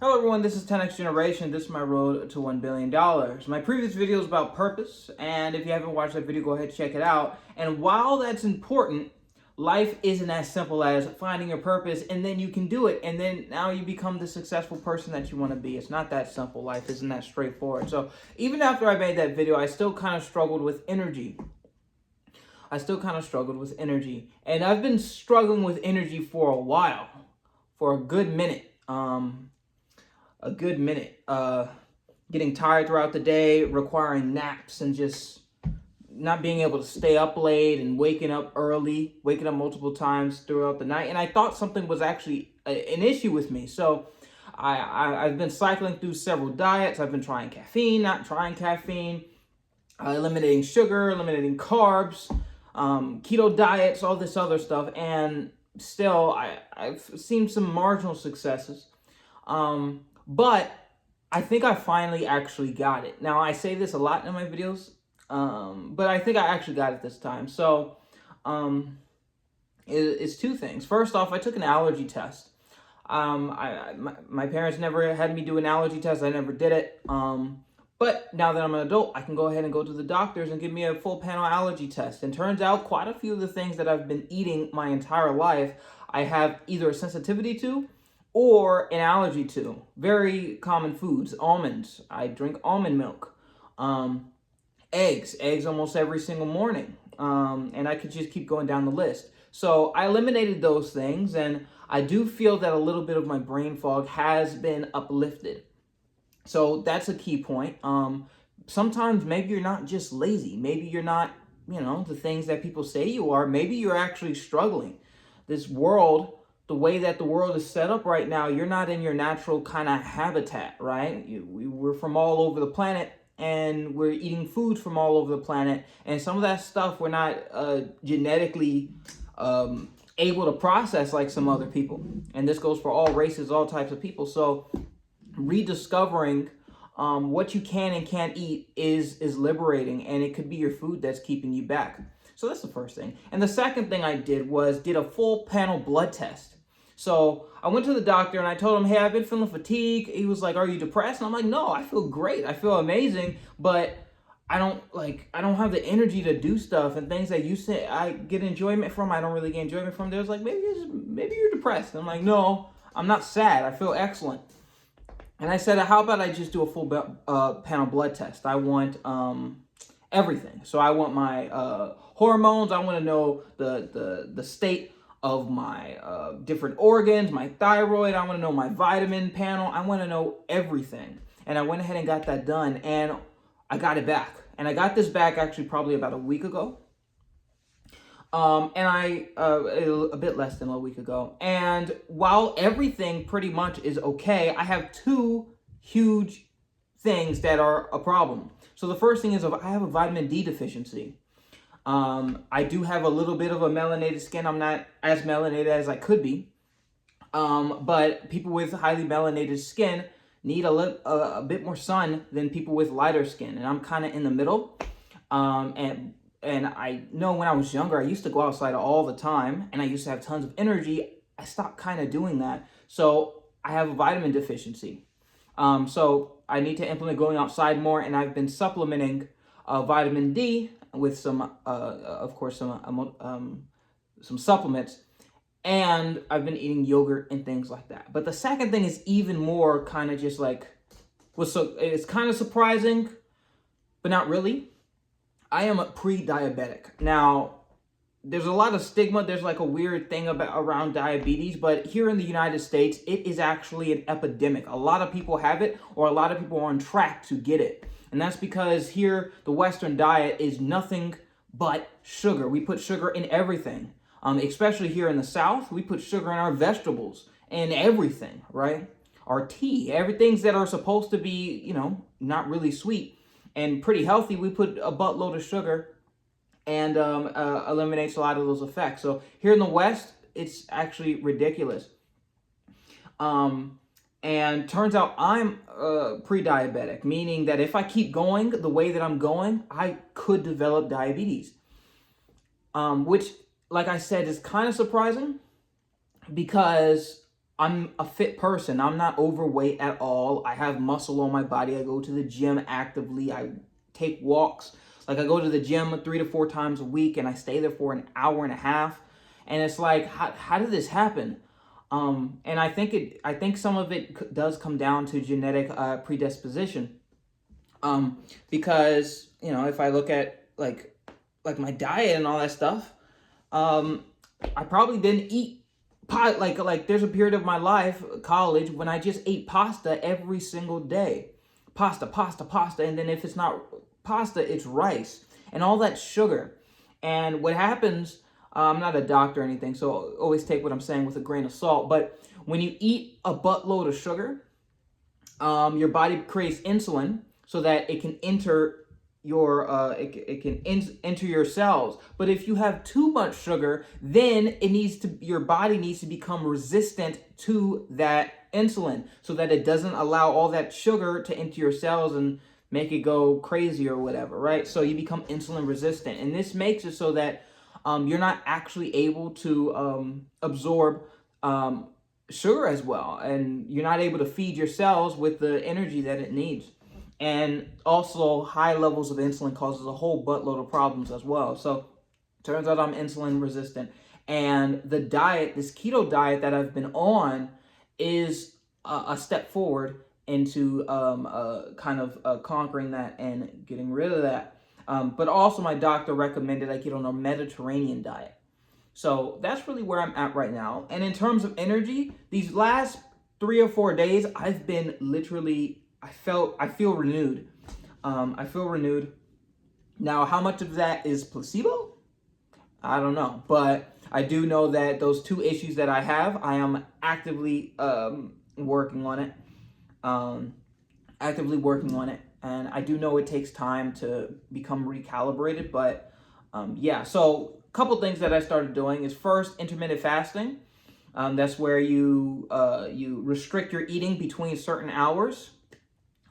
Hello everyone, this is 10X Generation. This is my road to $1 billion. My previous video is about purpose, and if you haven't watched that video, go ahead and check it out. And while that's important, life isn't as simple as finding your purpose and then you can do it, and then now you become the successful person that you want to be. It's not that simple. Life isn't that straightforward. So even after I made that video, I still kind of struggled with energy. And I've been struggling with energy for a while, for a good minute. Getting tired throughout the day, requiring naps, and just not being able to stay up late and waking up multiple times throughout the night. And I thought something was actually an issue with me. So I've been cycling through several diets. I've been trying caffeine, not trying caffeine, eliminating sugar, eliminating carbs, keto diets, all this other stuff. And still, I've seen some marginal successes. But I think I finally actually got it. Now, I say this a lot in my videos, but I think I actually got it this time. So, it's two things. First off, I took an allergy test. My parents never had me do an allergy test. I never did it. But now that I'm an adult, I can go ahead and go to the doctors and give me a full panel allergy test. And turns out quite a few of the things that I've been eating my entire life, I have either a sensitivity to or an allergy to. Very common foods: almonds. I drink almond milk. Eggs almost every single morning. And I could just keep going down the list. So I eliminated those things, and I do feel that a little bit of my brain fog has been uplifted. So that's a key point. Sometimes maybe you're not just lazy. Maybe you're not, the things that people say you are. Maybe you're actually struggling. This world, the way that the world is set up right now, you're not in your natural kind of habitat, right? We're from all over the planet, and we're eating food from all over the planet. And some of that stuff we're not genetically able to process like some other people. And this goes for all races, all types of people. So rediscovering what you can and can't eat is liberating, and it could be your food that's keeping you back. So that's the first thing. And the second thing I did was did a full panel blood test. So I went to the doctor and I told him, hey, I've been feeling fatigued. He was like, are you depressed? And I'm like, no, I feel great. I feel amazing, but I don't have the energy to do stuff, and things that you say I get enjoyment from, I don't really get enjoyment from. There's like, maybe you're depressed. And I'm like, no, I'm not sad. I feel excellent. And I said, how about I just do a full panel blood test? I want everything. So I want my hormones. I want to know the state of my different organs, my thyroid. I want to know my vitamin panel. I want to know everything. And I went ahead and got that done, and I got it back. And I got this back actually probably about a week ago. A bit less than a week ago. And while everything pretty much is okay, I have two huge things that are a problem. So the first thing is I have a vitamin D deficiency. I do have a little bit of a melanated skin. I'm not as melanated as I could be. But people with highly melanated skin need a bit more sun than people with lighter skin. And I'm kind of in the middle. And I know when I was younger, I used to go outside all the time, and I used to have tons of energy. I stopped kind of doing that. So I have a vitamin deficiency. So I need to implement going outside more, and I've been supplementing vitamin D with some supplements, and I've been eating yogurt and things like that. But the second thing is even more kind of just like, it's kind of surprising, but not really. I am a pre-diabetic. Now, there's a lot of stigma. There's like a weird thing around diabetes, but here in the United States, it is actually an epidemic. A lot of people have it, or a lot of people are on track to get it. And that's because here, the Western diet is nothing but sugar. We put sugar in everything. Especially here in the South, we put sugar in our vegetables and everything, right? Our tea, everything's that are supposed to be, not really sweet and pretty healthy, we put a buttload of sugar, and eliminates a lot of those effects. So here in the West, it's actually ridiculous. And turns out I'm pre-diabetic, meaning that if I keep going the way that I'm going, I could develop diabetes. Which, like I said, is kind of surprising, because I'm a fit person. I'm not overweight at all. I have muscle on my body. I go to the gym actively. I take walks. Like I go to the gym 3 to 4 times a week and I stay there for an hour and a half. And it's like, how did this happen? And I think some of it does come down to genetic predisposition. Because, you know, if I look at like my diet and all that stuff, I probably didn't eat pot like there's a period of my life, college, when I just ate pasta every single day. Pasta, pasta, pasta, and then if it's not pasta, it's rice and all that sugar. And what happens, I'm not a doctor or anything, so always take what I'm saying with a grain of salt, but when you eat a buttload of sugar, your body creates insulin so that it can enter enter your cells. But if you have too much sugar, then your body needs to become resistant to that insulin so that it doesn't allow all that sugar to enter your cells and make it go crazy or whatever, right? So you become insulin resistant, and this makes it so that you're not actually able to absorb sugar as well, and you're not able to feed your cells with the energy that it needs. And also, high levels of insulin causes a whole buttload of problems as well. So, turns out I'm insulin resistant. And the diet, this keto diet that I've been on, is a step forward into kind of conquering that and getting rid of that. But also, my doctor recommended I get on a Mediterranean diet. So, that's really where I'm at right now. And in terms of energy, these last 3 or 4 days, I've been literally... I feel renewed. I feel renewed. Now, how much of that is placebo? I don't know. But I do know that those 2 issues that I have, I am actively working on it. And I do know it takes time to become recalibrated. But yeah, so a couple things that I started doing is first, intermittent fasting. That's where you restrict your eating between certain hours.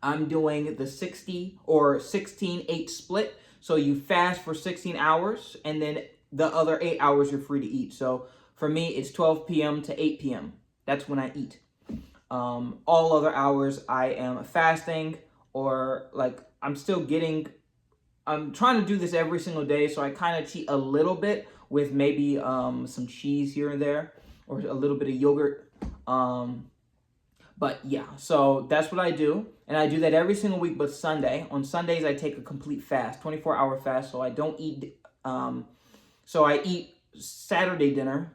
I'm doing the 60 or 16-8 split. So you fast for 16 hours and then the other 8 hours you're free to eat. So for me, it's 12 p.m. to 8 p.m. That's when I eat. All other hours I am fasting, or like I'm trying to do this every single day. So I kind of cheat a little bit with maybe some cheese here and there or a little bit of yogurt. But yeah, so that's what I do. And I do that every single week but Sunday. On Sundays, I take a complete fast, 24-hour fast. So I don't eat, so I eat Saturday dinner.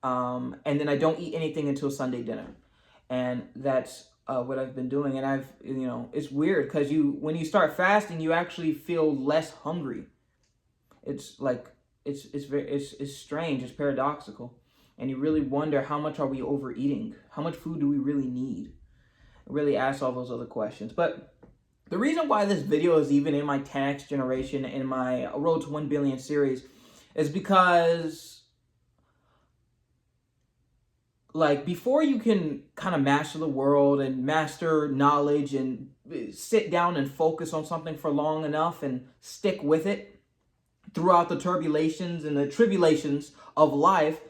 And then I don't eat anything until Sunday dinner. And that's what I've been doing. And it's weird because when you start fasting, you actually feel less hungry. It's like, it's strange, it's paradoxical. And you really wonder, how much are we overeating? How much food do we really need? Really ask all those other questions. But the reason why this video is even in my 10X generation, in my Road to 1 Billion series, is because, like, before you can kind of master the world and master knowledge and sit down and focus on something for long enough and stick with it throughout the turbulations and the tribulations of life,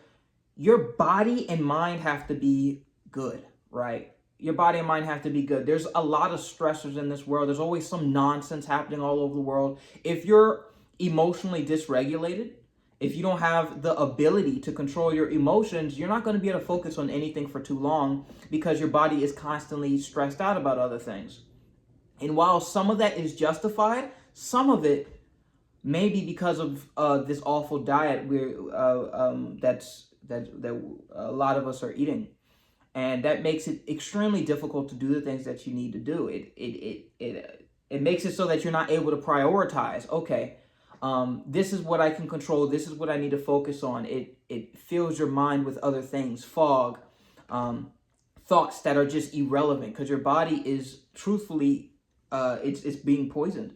your body and mind have to be good, right? Your body and mind have to be good. There's a lot of stressors in this world. There's always some nonsense happening all over the world. If you're emotionally dysregulated, if you don't have the ability to control your emotions, you're not going to be able to focus on anything for too long because your body is constantly stressed out about other things. And while some of that is justified, some of it may be because of this awful diet that a lot of us are eating. And that makes it extremely difficult to do the things that you need to do. It makes it so that you're not able to prioritize. Okay, this is what I can control. This is what I need to focus on. It fills your mind with other things, fog, thoughts that are just irrelevant because your body is truthfully, it's being poisoned.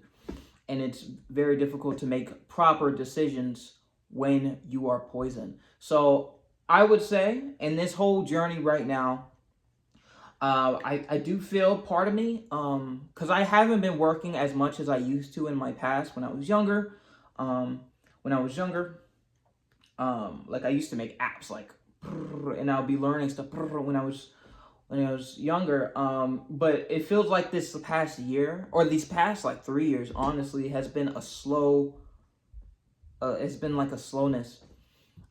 And it's very difficult to make proper decisions when you are poisoned. So I would say in this whole journey right now, I do feel part of me, because I haven't been working as much as I used to in my past when I was younger. Like I used to make apps like and I'll be learning stuff when I was younger. But it feels like this past year, or these past like 3 years, honestly, has been a slow. It's been like a slowness.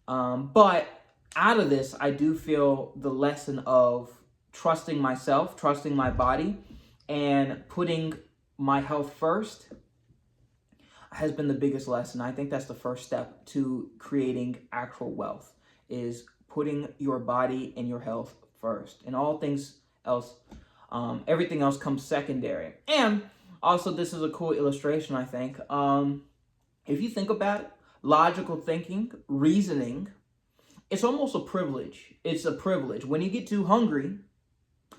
But out of this, I do feel the lesson of trusting myself, trusting my body, and putting my health first has been the biggest lesson. I think that's the first step to creating actual wealth, is putting your body and your health first, and all things else, everything else comes secondary. And also, this is a cool illustration, I think. If you think about it, logical thinking, reasoning, it's almost a privilege. It's a privilege. When you get too hungry,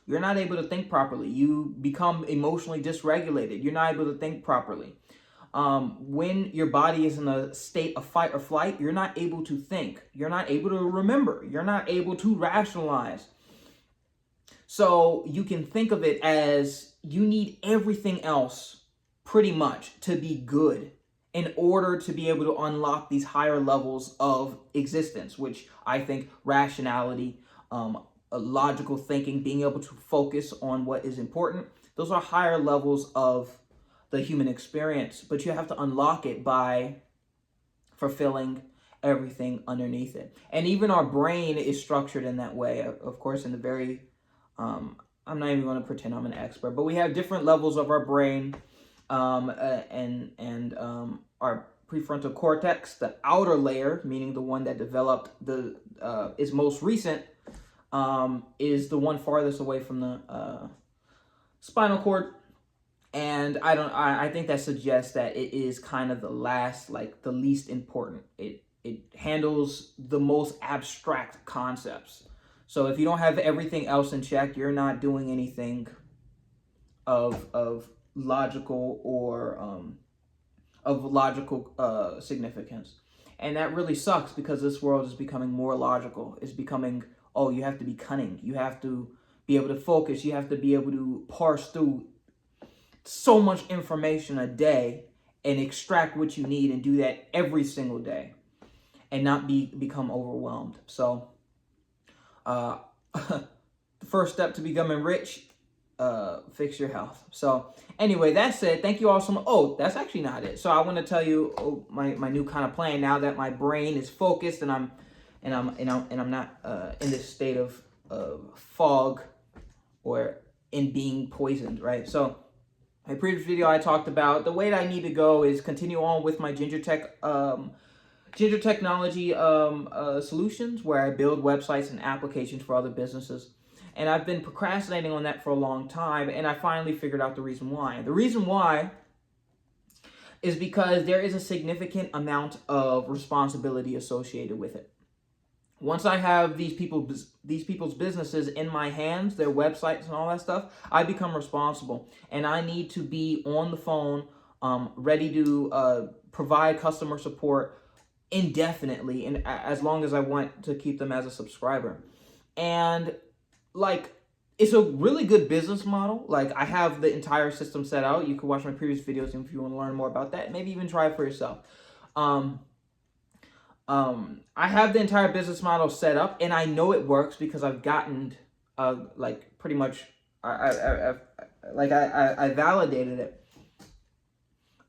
you're not able to think properly. You become emotionally dysregulated. You're not able to think properly. When your body is in a state of fight or flight, you're not able to think. You're not able to remember. You're not able to rationalize. So you can think of it as you need everything else pretty much to be good in order to be able to unlock these higher levels of existence, which I think rationality, logical thinking, being able to focus on what is important, those are higher levels of the human experience. But you have to unlock it by fulfilling everything underneath it. And even our brain is structured in that way, of course, in the very, I'm not even going to pretend I'm an expert, but we have different levels of our brain. Our prefrontal cortex, the outer layer, meaning the one that developed is most recent, is the one farthest away from the spinal cord. And I think that suggests that it is kind of the last, like the least important. It handles the most abstract concepts. So if you don't have everything else in check, you're not doing anything of logical or significance. And that really sucks, because this world is becoming more logical. It's becoming, oh, you have to be cunning. You have to be able to focus. You have to be able to parse through so much information a day and extract what you need, and do that every single day and not become overwhelmed. So the first step to becoming rich, fix your health. So anyway, that's it. Thank you all so much. Oh, that's actually not it. So I want to tell you my new kind of plan, now that my brain is focused and I'm not in this state of fog or in being poisoned, right? So my previous video, I talked about the way that I need to go is continue on with my Ginger Technology solutions, where I build websites and applications for other businesses. And I've been procrastinating on that for a long time, and I finally figured out the reason why. The reason why is because there is a significant amount of responsibility associated with it. Once I have these people's businesses in my hands, their websites and all that stuff, I become responsible, and I need to be on the phone, ready to provide customer support indefinitely, and as long as I want to keep them as a subscriber. And like, it's a really good business model. Like, I have the entire system set out. You can watch my previous videos if you want to learn more about that. Maybe even try it for yourself. I have the entire business model set up, and I know it works because I've gotten, like, pretty much, I validated it.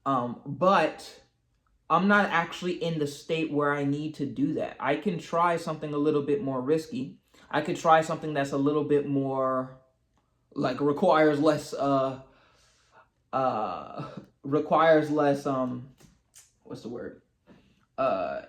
But I'm not actually in the state where I need to do that. I can try something a little bit more risky. I could try something that's a little bit more, like, requires less, what's the word?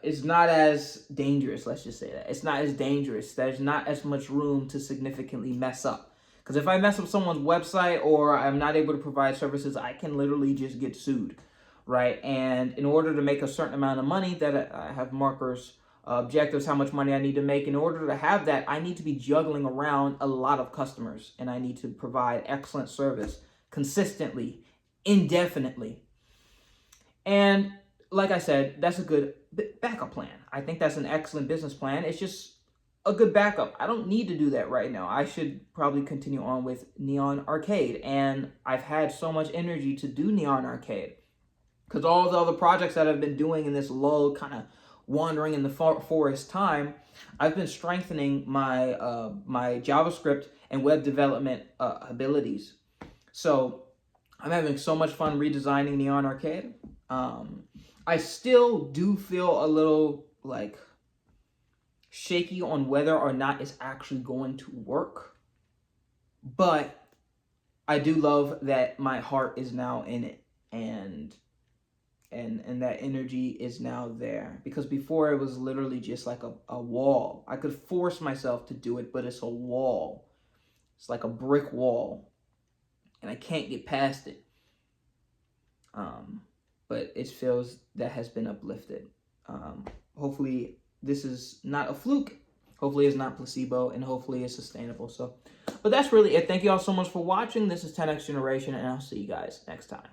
It's not as dangerous, let's just say that. It's not as dangerous. There's not as much room to significantly mess up. Because if I mess up someone's website or I'm not able to provide services, I can literally just get sued, right? And in order to make a certain amount of money, that I have markers, objectives, how much money I need to make. In order to have that, I need to be juggling around a lot of customers, and I need to provide excellent service consistently, indefinitely. And like I said, that's a good backup plan. I think that's an excellent business plan. It's just a good backup. I don't need to do that right now. I should probably continue on with Neon Arcade. And I've had so much energy to do Neon Arcade, because all the other projects that I've been doing in this lull kind of wandering in the forest time, I've been strengthening my my JavaScript and web development abilities. So I'm having so much fun redesigning Neon Arcade. I still do feel a little like shaky on whether or not it's actually going to work, but I do love that my heart is now in it, and that energy is now there, because before it was literally just like a wall. I could force myself to do it, but it's a wall. It's like a brick wall, and I can't get past it. But it feels that has been uplifted. Hopefully this is not a fluke. Hopefully it's not placebo, and hopefully it's sustainable. So, but that's really it. Thank you all so much for watching. This is 10X Generation, and I'll see you guys next time.